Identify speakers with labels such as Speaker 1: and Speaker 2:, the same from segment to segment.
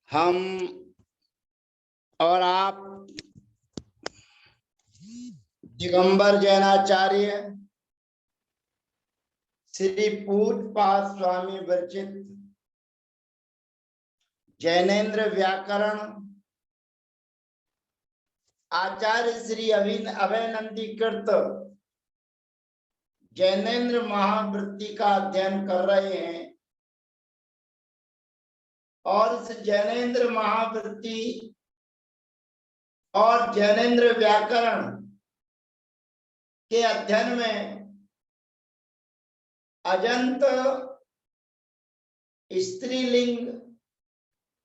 Speaker 1: हम और आप दिगंबर जैनाचार्य श्री पूज्यपाद स्वामी विरचित जैनेन्द्र व्याकरण आचार्य श्री अभयनंदीकृत जैनेन्द्र महावृत्ति का अध्ययन कर रहे हैं और इस जैनेन्द्र महावृत्ति और जैनेन्द्र व्याकरण के अध्ययन में अजंत स्त्रीलिंग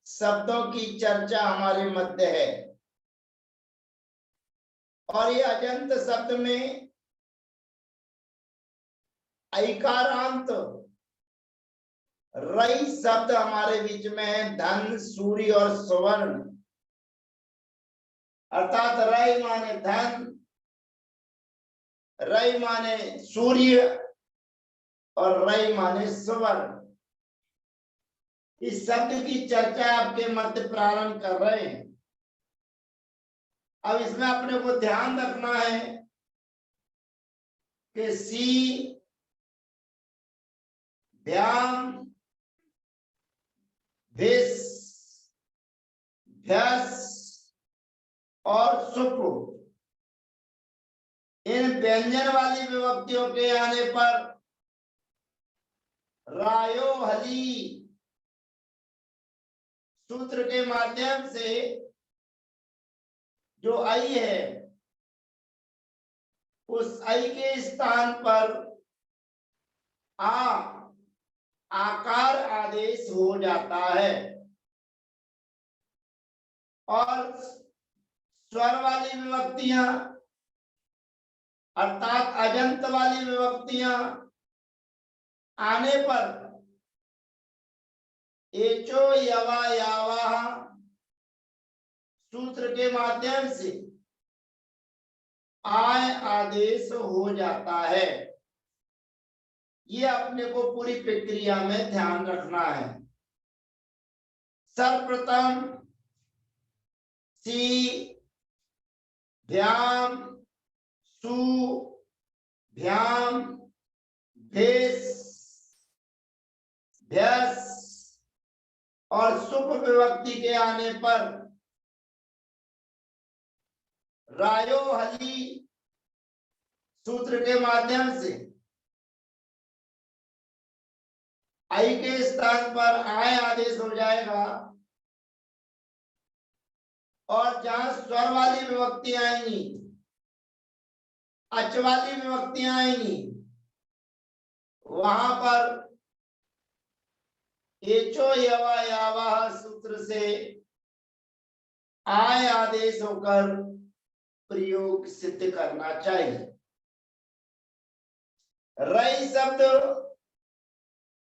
Speaker 1: शब्दों की चर्चा हमारे मध्य है और ये अजंत शब्द में ऐकारांत रई शब्द हमारे बीच में है। धन, सूर्य और सुवर्ण, अर्थात रई माने धन, रई माने सूर्य और रई माने सुवर्ण। इस शब्द की चर्चा आपके मध्य प्रारंभ कर रहे हैं। अब इसमें अपने को ध्यान रखना है कि सी, व्याम, भिस, भ्यस और सुप, इन व्यंजन वाली विभक्तियों के आने पर रायो हली सूत्र के माध्यम से जो आई है उस आई के स्थान पर आकार आदेश हो जाता है और स्वर वाली विभक्तियां अर्थात अजंत वाली विभक्तियां आने पर एचो यवा यावा सूत्र के माध्यम से आय आदेश हो जाता है। ये अपने को पूरी प्रक्रिया में ध्यान रखना है। सर्वप्रथम सी, भ्याम, सु, भ्याम, भेस, भ्यस और सुप विभक्ति के आने पर रायो हली सूत्र के माध्यम से आई के स्थान पर आय आदेश हो जाएगा और जहां स्वर वाली विभक्तियां आएंगी, अच वाली विभक्तियां आएंगी, वहां पर एचो यवा यावा सूत्र से आय आदेश होकर प्रयोग सिद्ध करना चाहिए। रई शब्द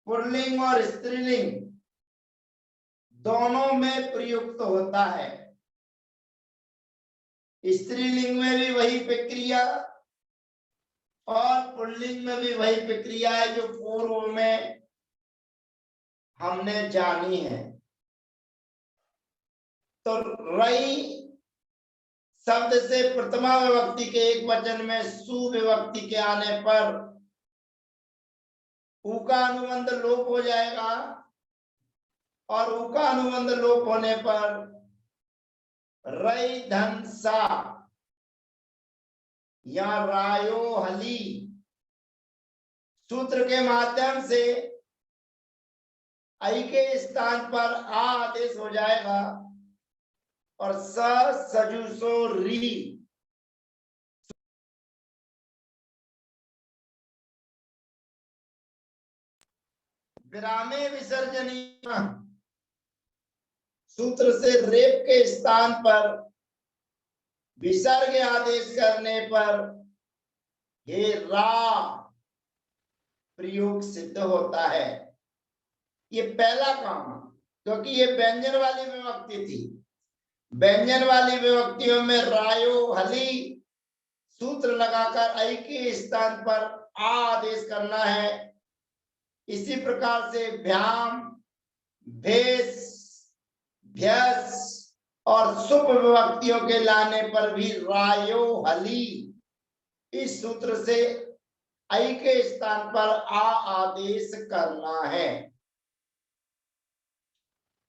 Speaker 1: पुल्लिंग और स्त्रीलिंग दोनों में प्रयुक्त होता है। स्त्रीलिंग में भी वही प्रक्रिया और पुल्लिंग में भी वही प्रक्रिया है जो पूर्व में हमने जानी है। तो रई शब्द से प्रथमा विभक्ति के एक वचन में सु विभक्ति के आने पर उ का अनुबंध लोप हो जाएगा और उ का अनुबंध लोप होने पर रई धन सा या रायो हली सूत्र के माध्यम से आई के स्थान पर आ आदेश हो जाएगा और सजुसो री विरामे विसर्जनी सूत्र से रेप के स्थान पर विसर्ग आदेश करने पर ये रा प्रयोग सिद्ध होता है। ये पहला काम, क्योंकि ये व्यंजन वाली विभक्ति थी। व्यंजन वाली विभक्तियों में रायो हली सूत्र लगाकर आई के स्थान पर आ आदेश करना है। इसी प्रकार से भ्याम, भेस, भ्यस और सुप विभक्तियों के लाने पर भी रायो हली इस सूत्र से आई के स्थान पर आ आदेश करना है।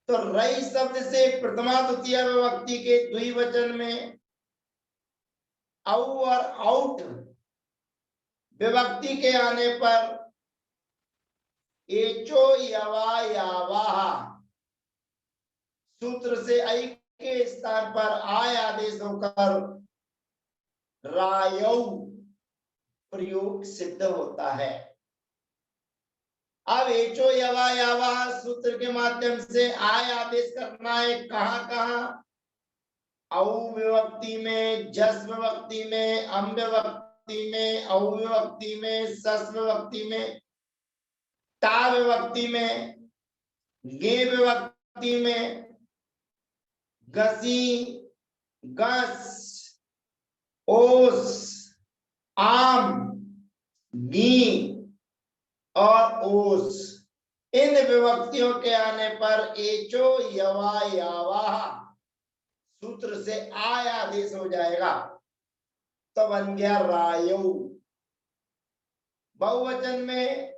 Speaker 1: तो रई शब्द से प्रथमा द्वितीय विभक्ति के द्विवचन में औ और आउट विभक्ति के आने पर एचो यवा यावाहा सूत्र से आई के स्थान पर आय आदेश होकर रायौ प्रयोग सिद्ध होता है। अब एचो यवा यावाहा सूत्र के माध्यम से आय आदेश करना है। कहां कहां? औ विभक्ति में, जस विभक्ति में, अम विभक्ति में, औ विभक्ति में, सस विभक्ति में, ता विभक्ति में, गे विभक्ति में, गसी, गस, ओस, आम, गी और ओस इन विभक्तियों के आने पर एचो यवा यावा सूत्र से आय आदेश हो जाएगा तो बन गया रायौ। बहुवचन में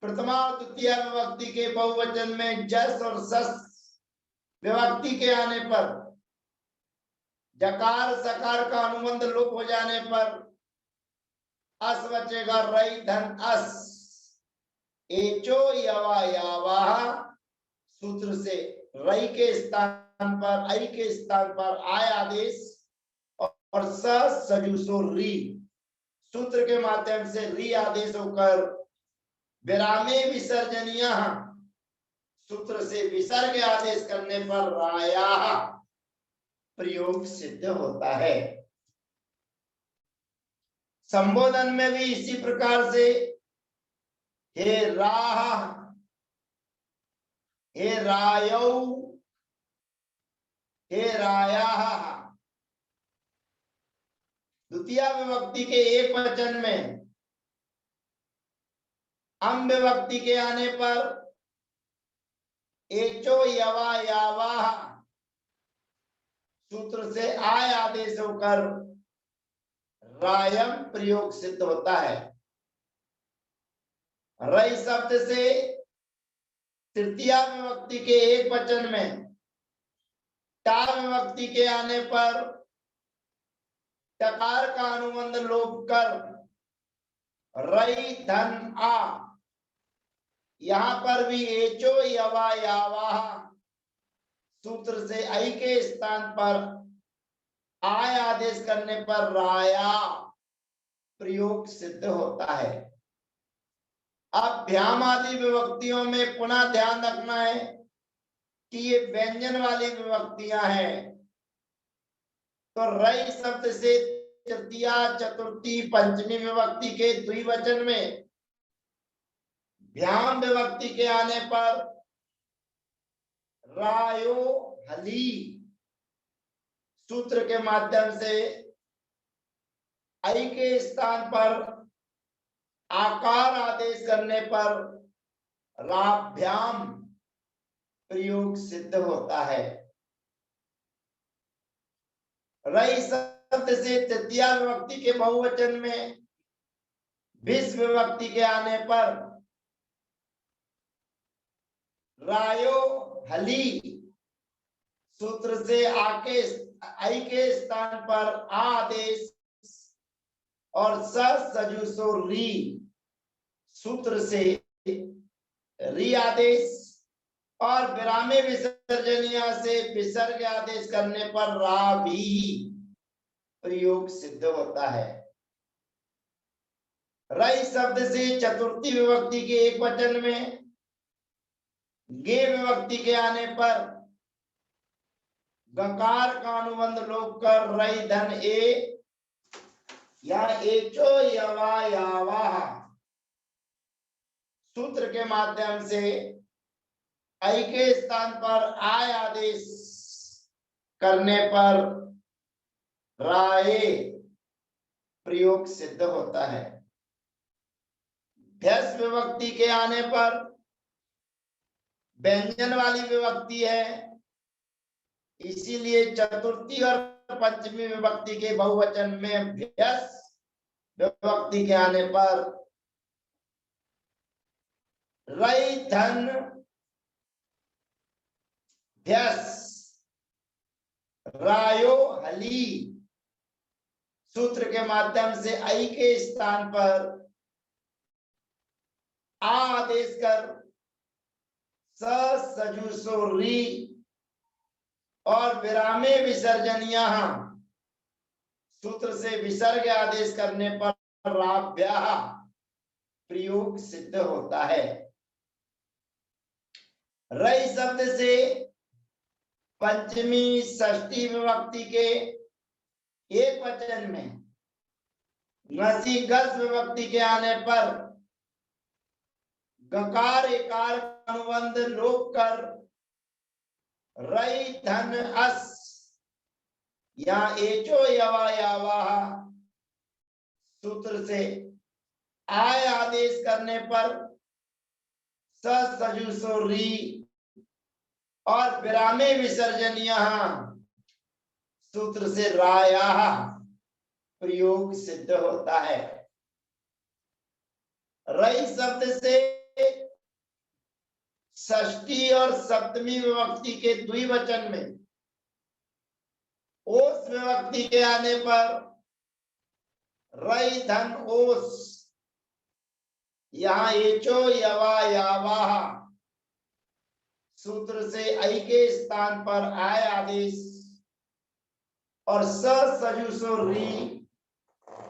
Speaker 1: प्रथमा और द्वितीय विभक्ति के बहुवचन में जस और सस विभक्ति के आने पर जकार सकार का अनुबंध लोप हो जाने पर अस बचेगा रई धन अस एचो यवा यावाहा सूत्र से रई के स्थान पर आई के स्थान पर आय आदेश और सजुसो री सूत्र के माध्यम से री आदेश होकर विरामे विसर्जनीय सूत्र से विसर्ग आदेश करने पर राया प्रयोग सिद्ध होता है। संबोधन में भी इसी प्रकार से हे राह, हे रायौ, हे राया द्वितीय विभक्ति के एक वचन में अम विभक्ति के आने पर एचो यवा यावा सूत्र से आय आदेश होकर रायम प्रयोग सिद्ध होता है। रई शब्द से तृतीय विभक्ति के एक वचन में टा विभक्ति के आने पर टकार का अनुबंध लोप कर रई धन आ यहां पर भी एचो यवा यावा सूत्र से आई के स्थान पर आय आदेश करने पर राया प्रयोग सिद्ध होता है। अब भ्याम आदि विभक्तियों में पुनः ध्यान रखना है कि ये व्यंजन वाली विभक्तियां हैं। तो रई शब्द से तृतीया चतुर्थी पंचमी विभक्ति के द्विवचन में भ्याम विभक्ति के आने पर रायो हली सूत्र के माध्यम से आई के स्थान पर आकार आदेश करने पर राभ्याम प्रयोग सिद्ध होता है। रई शब्द से तृतीय विभक्ति के बहुवचन में विस विभक्ति के आने पर रायो हली सूत्र से आई के स्थान पर आदेश और सजुसो री सूत्र से री आदेश और विरामे विसर्जनीय से विसर्ग आदेश करने पर रा भी प्रयोग सिद्ध होता है। रई शब्द से चतुर्थी विभक्ति के एक वचन में गे विभक्ति के आने पर गकार का अनुबंध लोप कर रई धन ए या एचो यवा यावा सूत्र के माध्यम से आई के स्थान पर आय आदेश करने पर राय प्रयोग सिद्ध होता है। भ्यस विभक्ति के आने पर व्यंजन वाली विभक्ति है इसीलिए चतुर्थी और पंचमी विभक्ति के बहुवचन में व्यस विभक्ति के आने पर रई धन व्यस रायो हली सूत्र के माध्यम से आई के स्थान पर आ आदेश कर सजुसो री और विरामे विसर्जन यहाँ सूत्र से विसर्ग आदेश करने पर राभ्या प्रयोग सिद्ध होता है। रई शब्द से पंचमी षष्ठी विभक्ति के एक वचन में घसी गस विभक्ति के आने पर गकार एकार अनुबंध लोप कर रई धन अस या एचो यवा यावा सूत्र से आय आदेश करने पर सजुसो री और विरामे विसर्जन यहाँ सूत्र से राया प्रयोग सिद्ध होता है। रई शब्द से षष्ठी और सप्तमी विभक्ति के द्विवचन में ओस विभक्ति के आने पर रई धन ओस यहाँ एचो यवा यावा सूत्र से आई के स्थान पर आय आदेश और सजुसो री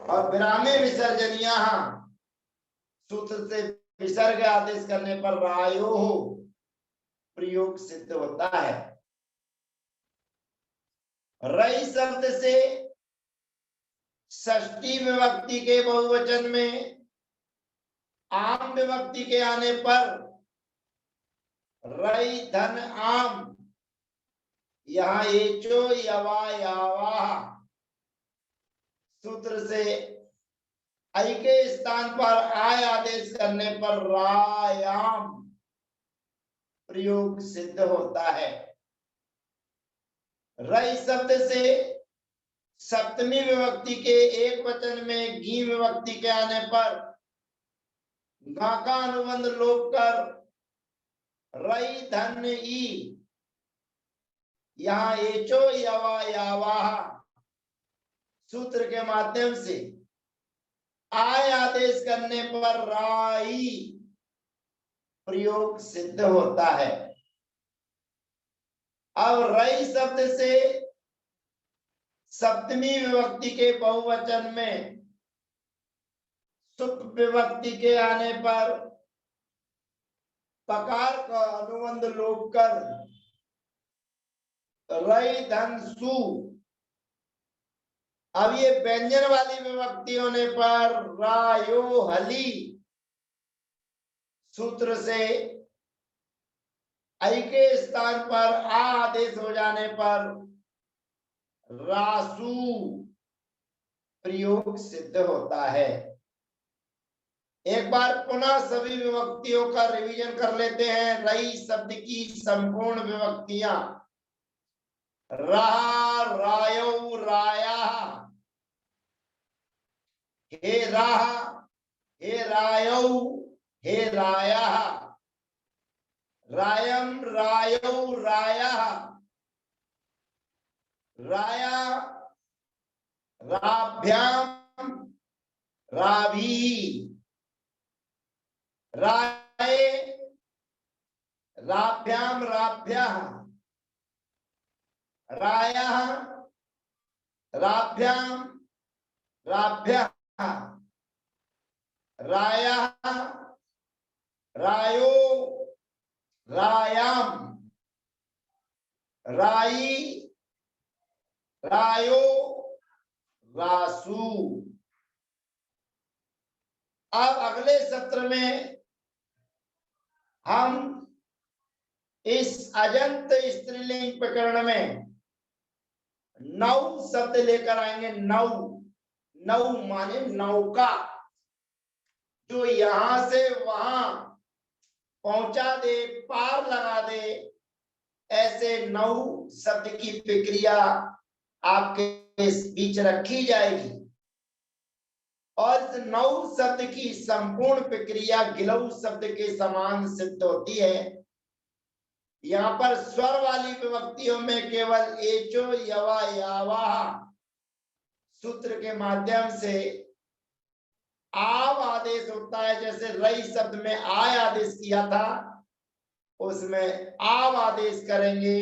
Speaker 1: और विरामे विसर्जन यहाँ सूत्र से विसर्ग आदेश करने पर रायो प्रयोग सिद्ध होता है। रई शब्द से षष्ठी विभक्ति के बहुवचन में आम विभक्ति के आने पर रई धन आम यहाँ एचो यवा यावा सूत्र से आई के स्थान पर आय आदेश करने पर रायाम प्रयोग सिद्ध होता है। रई शब्द से सप्तमी विभक्ति के एक वचन में घी विभक्ति के आने पर गा का अनुबंध लोप कर रई धन ई यहाँ एचो यवा यावा सूत्र के माध्यम से आय आदेश करने पर राई प्रयोग सिद्ध होता है। अब रई शब्द से सप्तमी विभक्ति के बहुवचन में सुप विभक्ति के आने पर पकार का अनुबंध लोप कर रई धन सु अब ये व्यंजन वाली विभक्ति होने पर रायो हली सूत्र से आई के स्थान पर आ आदेश हो जाने पर रासु प्रयोग सिद्ध होता है। एक बार पुनः सभी विभक्तियों का रिवीजन कर लेते हैं। रई शब्द की संपूर्ण विभक्तियां रा रायो राया हे राह हे रायो हे राया रायम रायो राया राया राभ्याम राभी राये राभ्याम राभ्या राया राभ्याम राभ्या राया रायो रायाम राई रायो रासु। अब अगले सत्र में हम इस अजंत स्त्रीलिंग प्रकरण में 9 शब्द लेकर आएंगे। 9 माने नौका, जो यहां से वहां पहुंचा दे, पार लगा दे ऐसे 9 शब्द की प्रक्रिया आपके बीच रखी जाएगी और इस 9 शब्द की संपूर्ण प्रक्रिया गिलऊ शब्द के समान सिद्ध होती है। यहाँ पर स्वर वाली विभक्तियों में केवल एचो यवा यावा सूत्र के माध्यम से आव आदेश होता है। जैसे रई शब्द में आय आदेश किया था, उसमें आव आदेश करेंगे।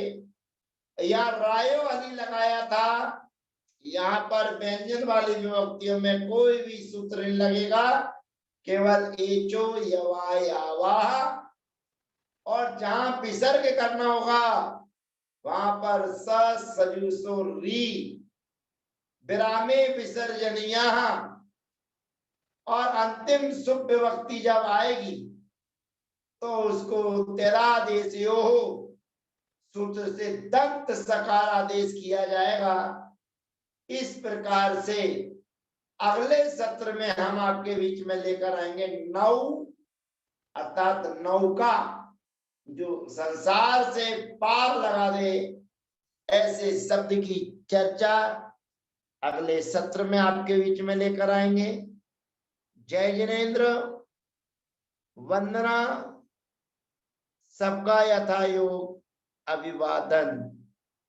Speaker 1: या रायो हली लगाया था, यहाँ पर व्यंजन वाली विभक्तियों में कोई भी सूत्र नहीं लगेगा, केवल एचो यवा यावा। और जहां विसर्ग करना होगा वहां पर सजुसो री विरामे विसर्जनिया और अंतिम शुभ विभक्ति जब आएगी तो उसको तेरादेशयो सूत्र से दंत सकार आदेश किया जाएगा। इस प्रकार से अगले सत्र में हम आपके बीच में लेकर आएंगे 9 अर्थात नौका जो संसार से पार लगा दे, ऐसे शब्द की चर्चा अगले सत्र में आपके बीच में लेकर आएंगे। जय जिनेन्द्र, वंदना, सबका यथायोग अभिवादन।